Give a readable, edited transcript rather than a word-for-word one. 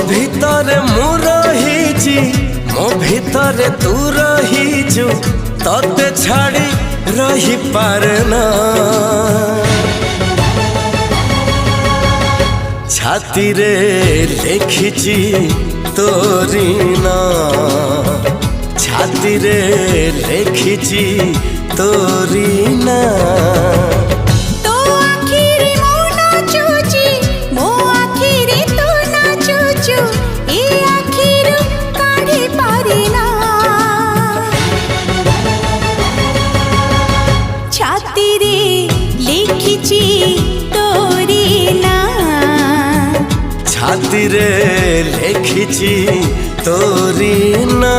ভিতরে মু রহিছি মো ভিতরে তু রহিছু ততে ছাড়ি রহি পারে না ছাতি রে লেখিছি তোরি না ছাতি রে লেখিছি তোরি না ছাতি রে লেখিছি তোরি না।